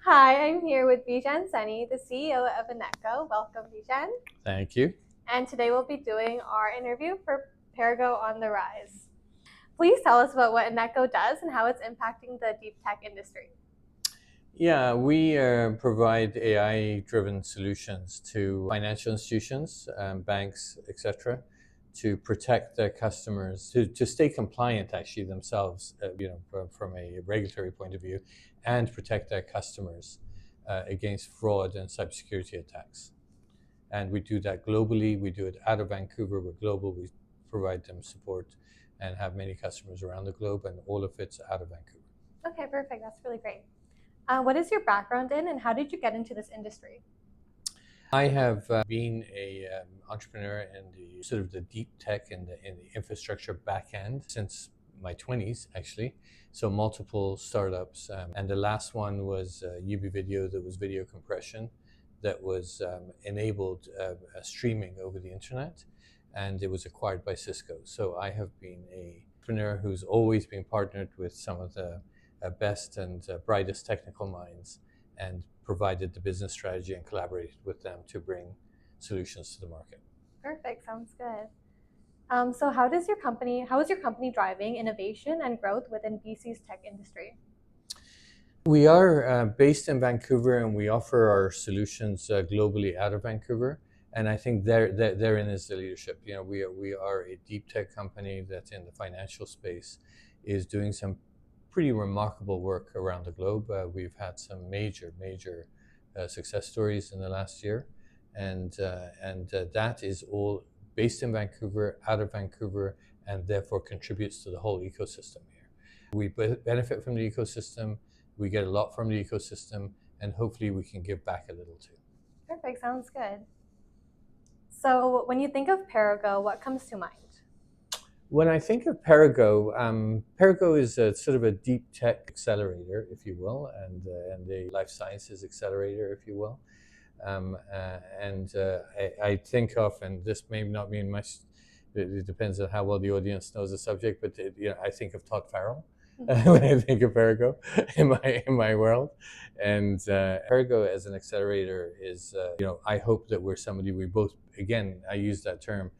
Hi, I'm here with Bijan Seni, the CEO of INETCO. Welcome, Bijan. Thank you. And today we'll be doing our interview for Perigo on the Rise. Please tell us about what INETCO does and how it's impacting the deep tech industry. Yeah, we provide AI-driven solutions to financial institutions, banks, etc., to protect their customers, to stay compliant actually themselves, from a regulatory point of view, and protect their customers against fraud and cybersecurity attacks. And we do that globally. We do it out of Vancouver. We're global. We provide them support and have many customers around the globe, and all of it's out of Vancouver. Okay, perfect. That's really great. What is your background in and how did you get into this industry? I have been a entrepreneur in the sort of the deep tech and in the infrastructure back end since my 20s, actually. So multiple startups. And the last one was UB Video, that was video compression, that was enabled streaming over the internet. And it was acquired by Cisco. So I have been an entrepreneur who's always been partnered with some of the best and brightest technical minds, and provided the business strategy and collaborated with them to bring solutions to the market. Perfect. Sounds good. So how is your company driving innovation and growth within BC's tech industry? We are based in Vancouver, and we offer our solutions globally out of Vancouver. And I think therein is the leadership. You know, we are a deep tech company that in the financial space is doing some pretty remarkable work around the globe. We've had some major success stories in the last year, and that is all based in Vancouver, out of Vancouver, and therefore contributes to the whole ecosystem here. We benefit from the ecosystem. We get a lot from the ecosystem, and hopefully we can give back a little too. Perfect. Sounds good. So when you think of Perigo, what comes to mind? When I think of Perigo, Perigo is a sort of a deep tech accelerator, if you will, and a life sciences accelerator, if you will. I think of, and this may not mean much, it depends on how well the audience knows the subject, but I think of Todd Farrell when I think of Perigo in my world. And Perigo as an accelerator is, I hope that we're somebody we both, again, I use that term,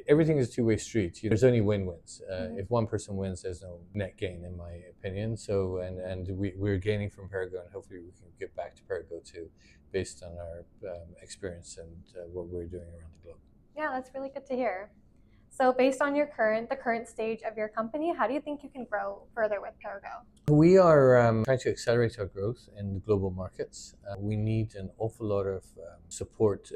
everything is a two-way street. There's only win-wins. If one person wins, there's no net gain, in my opinion. So, we're gaining from Perigo, and hopefully we can give back to Perigo too, based on our experience and what we're doing around the globe. Yeah, that's really good to hear. So based on the current stage of your company, how do you think you can grow further with Perigo? We are trying to accelerate our growth in the global markets. We need an awful lot of support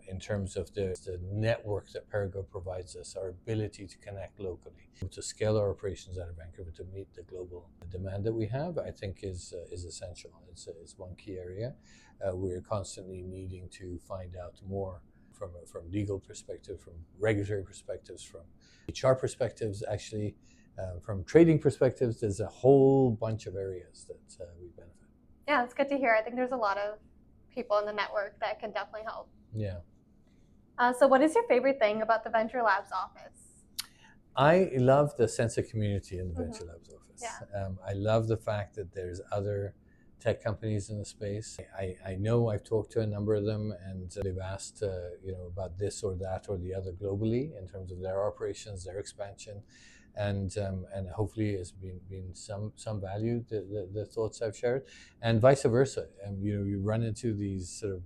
in terms of the network that Perigo provides us, our ability to connect locally, to scale our operations out of Vancouver to meet the global demand that we have, I think is essential. It's one key area. We're constantly needing to find out more from legal perspective, from regulatory perspectives, from HR perspectives, actually, from trading perspectives. There's a whole bunch of areas that we benefit. Yeah, it's good to hear. I think there's a lot of people in the network that can definitely help. Yeah. So what is your favorite thing about the Venture Labs office? I love the sense of community in the Venture Labs office. Yeah. I love the fact that there's other tech companies in the space. I know I've talked to a number of them, and they've asked about this or that or the other globally in terms of their operations, their expansion, and hopefully it's been some value, the thoughts I've shared, and vice versa. You run into these sort of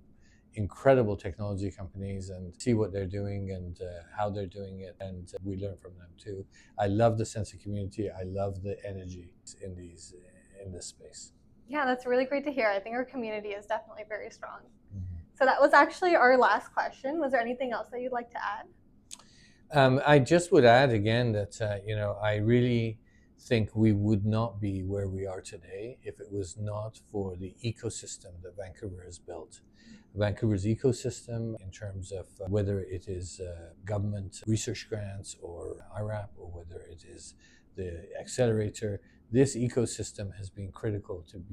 incredible technology companies and see what they're doing and how they're doing it, and we learn from them too. I love the sense of community. I love the energy in this space. Yeah, that's really great to hear. I think our community is definitely very strong. So that was actually our last question. Was there anything else that you'd like to add? I just would add again that I really think we would not be where we are today if it was not for the ecosystem that Vancouver has built. Vancouver's ecosystem, in terms of whether it is government research grants or IRAP, or whether it is the accelerator, this ecosystem has been critical to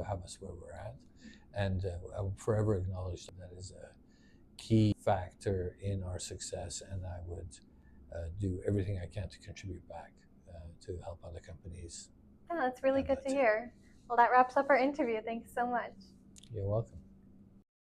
have us where we're at, and I will forever acknowledge that is a key factor in our success, and I would do everything I can to contribute back to help other companies. Yeah, that's really good to hear. Well, that wraps up our interview. Thanks so much. You're welcome.